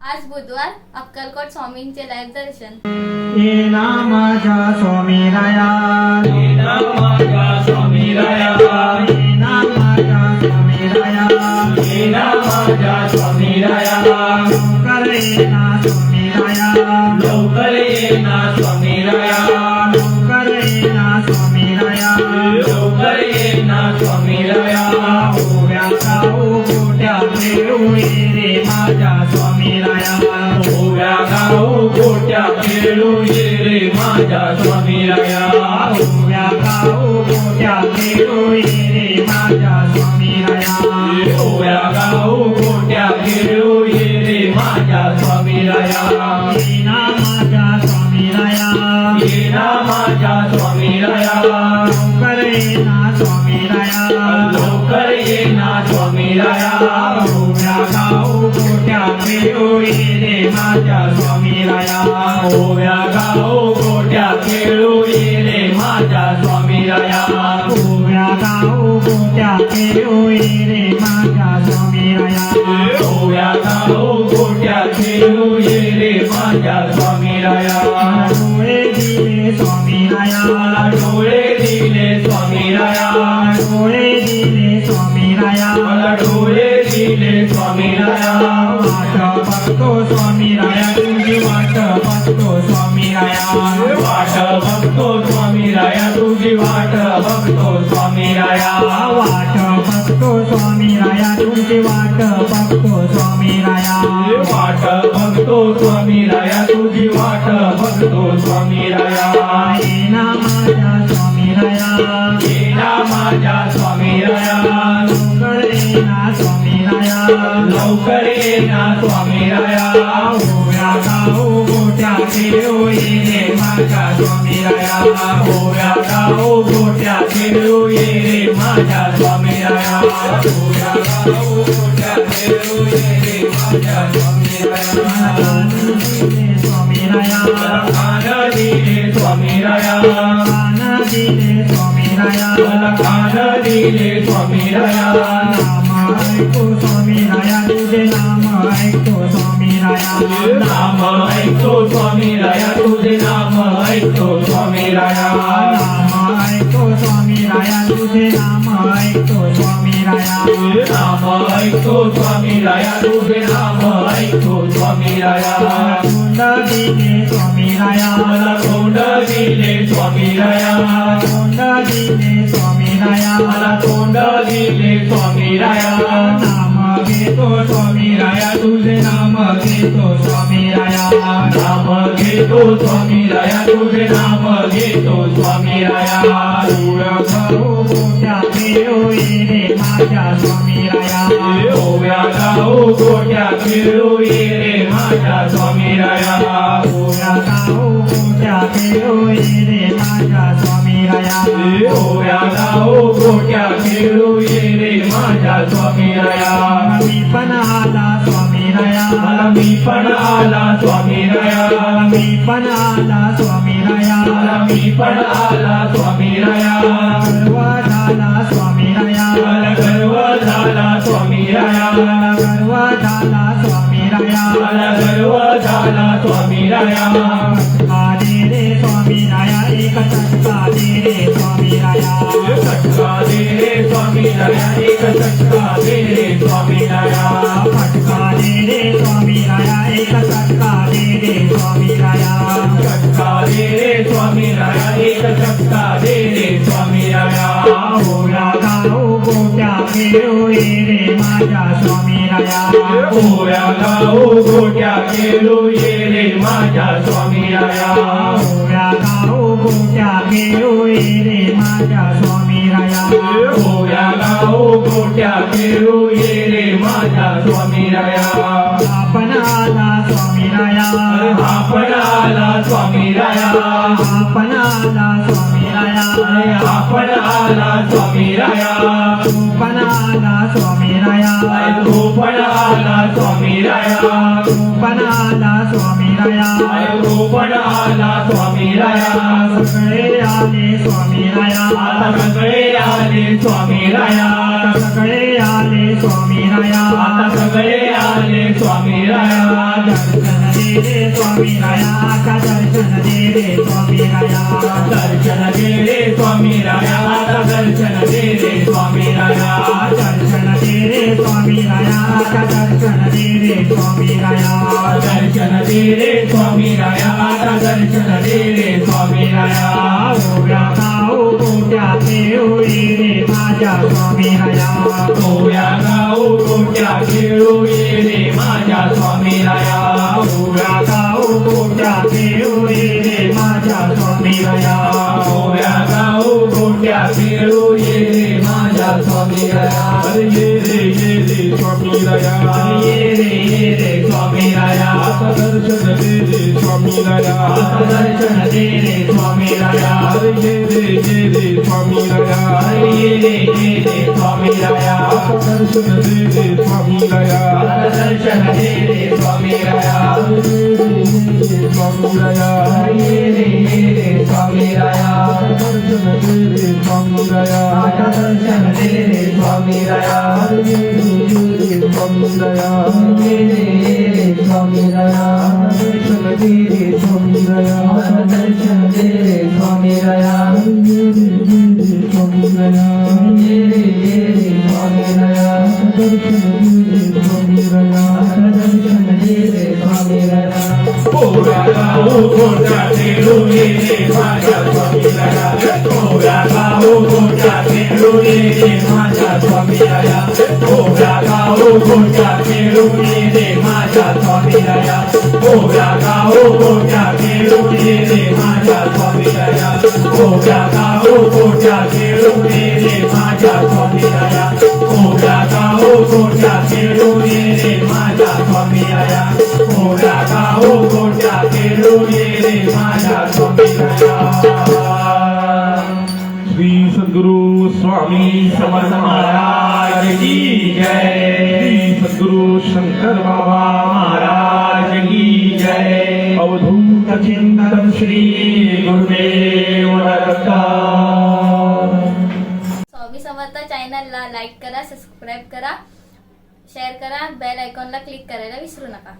आज बुधवार अक्कलकोट स्वामींचे लाईव्ह दर्शन। ये नामाच्या स्वामी राया, ये नामाच्या स्वामी राया, ये नामाच्या स्वामी राया, ये नामाच्या स्वामी राया, लवकर ये ना स्वामी राया, लवकर ये ना स्वामी राया, लवकर ये ना स्वामी राया, लवकर ये ना स्वामी राया, ओव्या गाऊ गोट्या खेळू ये रे माझ्या स्वामी राया, ओव्या गाऊ गोट्या खेळू ये रे माझ्या स्वामी राया, ओव्या गाऊ गोट्या खेळू ये रे माझ्या स्वामी राया, ओव्या गाऊ गोट्या खेळू ये रे माझ्या स्वामी राया, ये नामाच्या स्वामी राया, ये नामाच्या स्वामी राया, लवकर ये ना स्वामी राया, लवकर ये ना स्वामी राया, ओव्या गाऊ गोट्या खेळू ये रे माझ्या स्वामी राया, ओव्या गाऊ गोट्या खेळू ये रे माझ्या स्वामी राया, ओव्या गाऊ गोट्या खेळू ये रे माझ्या स्वामी राया, ओव्या गाऊ गोट्या खेळू ये रे माझ्या स्वामी राया, डोळे दिले स्वामी राया, मला डोळे दिले स्वामी राया, डोळे दिले स्वामी राया, मला डोळे दिले स्वामी राया, वाट बघतो स्वामी राया, तुझी वाट बघतो स्वामी राया, वाट बघतो स्वामी राया, तुझी वाट बघतो स्वामी राया, वाट बघतो स्वामी राया, तुझी वाट बघतो स्वामी राया, वाट बघतो स्वामी राया, तुझी वाट बघतो स्वामी राया, ये ना माझ्या स्वामी राया, ये ना माझ्या स्वामी राया, लवकर ये ना स्वामी राया, लवकर ये ना स्वामी राया, ओव्या गाऊ गोट्या खेळू ये रे माझ्या स्वामी राया, ओव्या गाऊ गोट्या खेळू ये रे माझ्या स्वामी राया, ओव्या गाऊ गोट्या खेळू ये रे माझ्या स्वामी राया, स्वामी राया, खान दिले स्वामी राया, कान दिले स्वामी राया, मला खान दिले स्वामी राया, नाम ऐकतो स्वामी राया, तुझे नाम ऐकतो स्वामी राया, नाम ऐकतो स्वामी राया, तुझे नाम ऐकतो स्वामी राया, नाम ऐकतो स्वामी राया, तुझे नाम ऐकतो स्वामी राया, नाम ऐकतो स्वामी राया, तुझे नाम ऐकतो स्वामी राया, तोंड दिले स्वामी राया, मला तोंड दिले स्वामी राया, तोंड दिले स्वामी राया, मला तोंड दिले स्वामी राया, नाम घेतो स्वामी राया, तुझे नाम घेतो स्वामी राया, नाम घेतो स्वामी राया, तुझे नाम घेतो स्वामी राया, ओव्या गाऊ गोट्या खेळू ये रे माझ्या स्वामी राया, ओव्या गाऊ गोट्या खेळू ये रे माझ्या स्वामी राया, ओव्या गाऊ गोट्या खेळू ये रे माझ्या स्वामी राया, ओव्या गाऊ गोट्या खेळू ये रे माझ्या स्वामी राया, मी पण आला स्वामी राया, मला मी पण आला स्वामी राया, मी पण आला स्वामी राया, मला मी पण आला स्वामी राया, गर्व झाला स्वामी राया, मला गर्व झाला स्वामी राया, गर्व झाला स्वामी राया, मला गर्व झाला स्वामी राया, फटका दे रे स्वामी राया, एक फटका दे रे स्वामी राया, फटका दे रे स्वामी राया, एक फटका दे रे स्वामी राया, फटका दे रे स्वामी राया, एक फटका दे रे स्वामी राया, फटका दे रे स्वामी राया, एक फटका दे रे स्वामी राया, ओव्या गाऊ गोट्या खेळू ये रे माझ्या स्वामी राया, ओव्या गाऊ गोट्या खेळू ये रे माझ्या स्वामी राया, ओव्या गाऊ गोट्या खेळू ये रे माझ्या स्वामी राया, ओव्या गाऊ गोट्या खेळू ये रे माझ्या स्वामी राया, आपण आला स्वामी राया, आपण आला स्वामी राया, आपण आला स्वामी राया, आपण आला स्वामी राया, तू पण आला स्वामी राया तो पण आला स्वामी राया पण आला स्वामी राया तो पण आला स्वामी राया सगळे आले स्वामी राया आता सगळे आले स्वामी राया सगळे आले स्वामी राया आता सगळे आले स्वामी राया दर्शन दे रे स्वामी राया का दर्शन दे रे स्वामी राया दर्शन दे रे स्वामी राया आता दर्शन दे रे स्वामी राया दर्शन दे रे स्वामी राया का दर्शन दे रे स्वामी राया दर्शन दे रे स्वामी राया आता दर्शन दे रे स्वामी राया ओव्या गाव गोट्याचे होई रे माझ्या स्वामी राया ओव्या गाव गोट्या खेळू ये रे माझ्या स्वामी राया ओव्या गाव गोट्याचे होई रे माझ्या स्वामी राया ओव्या गाव गोट्या खेळू ये रे माझ्या स्वामी राया अरे ये रे स्वामी राया ये रे स्वामी राया आता दर्शन दे रे स्वामी राया दर्शन दे रे स्वामी राया अरे ये रे स्वामी राया ये रे स्वामी राया दर्शन दे रे स्वामी राया दर्शन दे रे स्वामी राया स्वामी राया ये रे स्वामी राया दर्शन दे रे स्वामी राया दर्शन दे रे स्वामी राया स्वामी राया ये रे स्वामी राया दर्शन दे रे स्वामी राया दर्शन दे रे स्वामी राया स्वामी राया ये रे स्वामी राया दर्शन दे रे स्वामी राया दर्शन दे रे स्वामी राया ओव्या गाव गोट्या खेळू ये रे माझ्या स्वामी राया ओव्या गाव गोट्या खेळू ये रे माझ्या स्वामी राया ओव्या गाव गोट्या खेळू ये रे माझ्या स्वामी राया ओव्या गाव गोट्या खेळू ये रे माझ्या स्वामी राया ओव्या गाव गोट्या खेळू ये रे माझ्या स्वामी राया ओव्या गाव गोट्या खेळू ये रे माझ्या स्वामी राया ओव्या गाव गोट्या खेळू ये रे माझ्या स्वामी राया श्री सद्गुरु स्वामी समर्थ महाराज की जय श्री सद्गुरु शंकर बाबा महाराज की जय अवधूत चिंतन श्री गुरुदेव दत्त स्वामी समर्थ चॅनलला लाईक करा, सबस्क्राईब करा, शेअर करा, बेल आयकॉनला क्लिक करायला विसरू नका.